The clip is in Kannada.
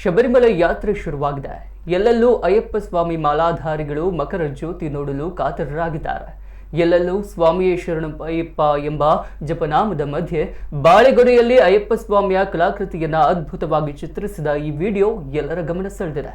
ಶಬರಿಮಲೆ ಯಾತ್ರೆ ಶುರುವಾಗಿದೆ. ಎಲ್ಲೆಲ್ಲೂ ಅಯ್ಯಪ್ಪ ಸ್ವಾಮಿ ಮಾಲಾಧಾರಿಗಳು ಮಕರ ಜ್ಯೋತಿ ನೋಡಲು ಕಾತರರಾಗಿದ್ದಾರೆ. ಎಲ್ಲೆಲ್ಲೂ ಸ್ವಾಮಿಯೇ ಶರಣಪ್ಪ ಎಂಬ ಜಪನಾಮದ ಮಧ್ಯೆ ಬಾಳೆಗೊನೆಯಲ್ಲಿ ಅಯ್ಯಪ್ಪ ಸ್ವಾಮಿಯ ಕಲಾಕೃತಿಯನ್ನ ಅದ್ಭುತವಾಗಿ ಚಿತ್ರಿಸಿದ ಈ ವಿಡಿಯೋ ಎಲ್ಲರ ಗಮನ ಸೆಳೆದಿದೆ.